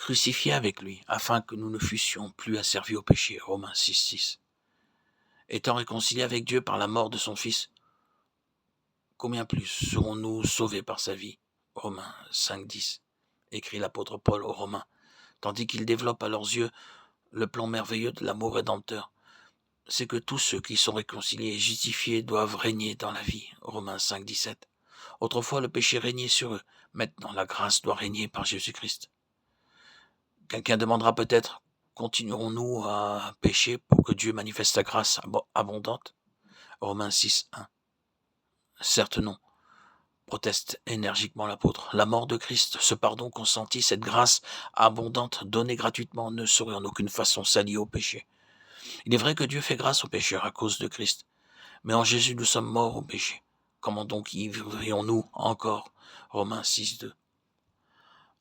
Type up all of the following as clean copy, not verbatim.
crucifiés avec lui, afin que nous ne fussions plus asservis au péché. Romains 6,6. Étant réconciliés avec Dieu par la mort de son Fils, combien plus serons-nous sauvés par sa vie? Romains 5,10. Écrit l'apôtre Paul aux Romains, tandis qu'il développe à leurs yeux le plan merveilleux de l'amour rédempteur. C'est que tous ceux qui sont réconciliés et justifiés doivent régner dans la vie. Romains 5,17. Autrefois, le péché régnait sur eux. Maintenant, la grâce doit régner par Jésus-Christ. Quelqu'un demandera peut-être, continuerons-nous à pécher pour que Dieu manifeste sa grâce abondante? Romains 6,1. Certes non, proteste énergiquement l'apôtre. La mort de Christ, ce pardon consenti, cette grâce abondante donnée gratuitement ne saurait en aucune façon s'allier au péché. Il est vrai que Dieu fait grâce aux pécheurs à cause de Christ, mais en Jésus nous sommes morts au péché. Comment donc y vivrions-nous encore? Romains 6,2.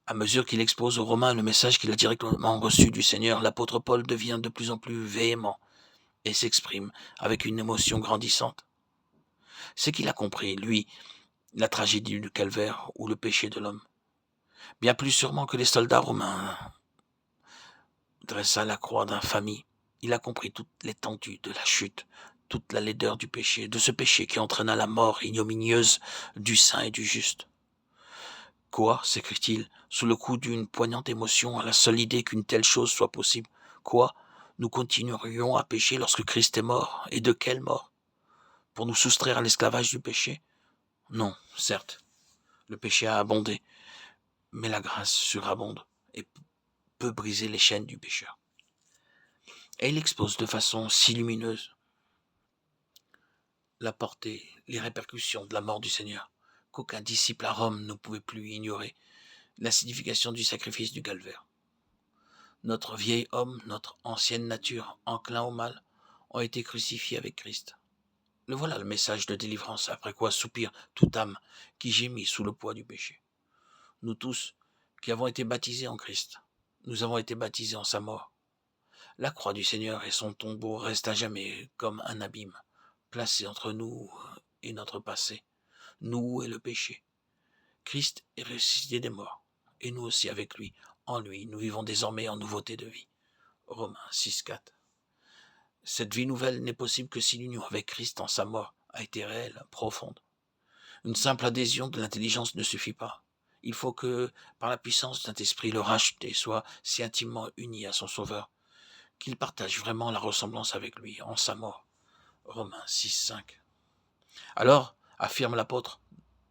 À mesure qu'il expose aux Romains le message qu'il a directement reçu du Seigneur, l'apôtre Paul devient de plus en plus véhément et s'exprime avec une émotion grandissante. C'est qu'il a compris, lui, la tragédie du calvaire ou le péché de l'homme. Bien plus sûrement que les soldats romains dressa la croix d'infamie. Il a compris toute l'étendue de la chute, toute la laideur du péché, de ce péché qui entraîna la mort ignominieuse du saint et du juste. Quoi, s'écrie-t-il, sous le coup d'une poignante émotion à la seule idée qu'une telle chose soit possible? Quoi, nous continuerions à pécher lorsque Christ est mort? Et de quelle mort? Pour nous soustraire à l'esclavage du péché? Non, certes, le péché a abondé, mais la grâce surabonde et peut briser les chaînes du pécheur. Et il expose de façon si lumineuse la portée, les répercussions de la mort du Seigneur, qu'aucun disciple à Rome ne pouvait plus ignorer la signification du sacrifice du calvaire. Notre vieil homme, notre ancienne nature, enclin au mal, ont été crucifiés avec Christ. Le voilà le message de délivrance, après quoi soupire toute âme qui gémit sous le poids du péché. Nous tous, qui avons été baptisés en Christ, nous avons été baptisés en sa mort. La croix du Seigneur et son tombeau restent à jamais comme un abîme, placé entre nous et notre passé, nous et le péché. Christ est ressuscité des morts, et nous aussi avec lui. En lui, nous vivons désormais en nouveauté de vie. Romains 6,4. Cette vie nouvelle n'est possible que si l'union avec Christ en sa mort a été réelle, profonde. Une simple adhésion de l'intelligence ne suffit pas. Il faut que, par la puissance d'un esprit, le racheté soit si intimement uni à son Sauveur, qu'il partage vraiment la ressemblance avec lui en sa mort. Romains 6,5. Alors, affirme l'apôtre,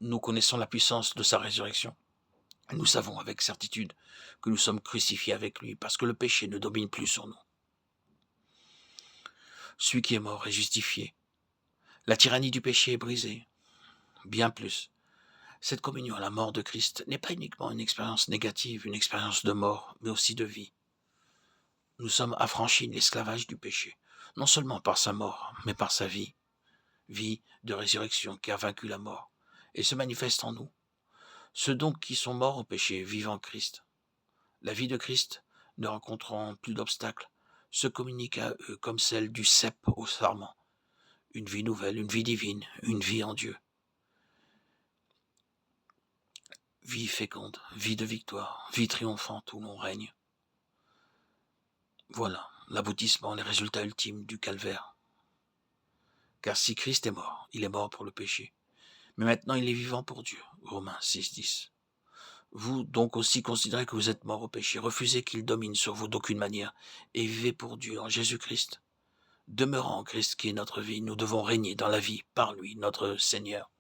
nous connaissons la puissance de sa résurrection. Nous savons avec certitude que nous sommes crucifiés avec lui parce que le péché ne domine plus sur nous. Celui qui est mort est justifié. La tyrannie du péché est brisée. Bien plus. Cette communion à la mort de Christ n'est pas uniquement une expérience négative, une expérience de mort, mais aussi de vie. Nous sommes affranchis de l'esclavage du péché, non seulement par sa mort, mais par sa vie. Vie de résurrection qui a vaincu la mort et se manifeste en nous. Ceux donc qui sont morts au péché vivent en Christ. La vie de Christ, ne rencontrant plus d'obstacles, se communique à eux comme celle du cep au sarment. Une vie nouvelle, une vie divine, une vie en Dieu. Vie féconde, vie de victoire, vie triomphante où l'on règne. Voilà l'aboutissement, les résultats ultimes du calvaire. Car si Christ est mort, il est mort pour le péché. Mais maintenant il est vivant pour Dieu. Romains 6,10. Vous donc aussi considérez que vous êtes mort au péché, refusez qu'il domine sur vous d'aucune manière, et vivez pour Dieu en Jésus-Christ. Demeurant en Christ qui est notre vie, nous devons régner dans la vie par lui, notre Seigneur.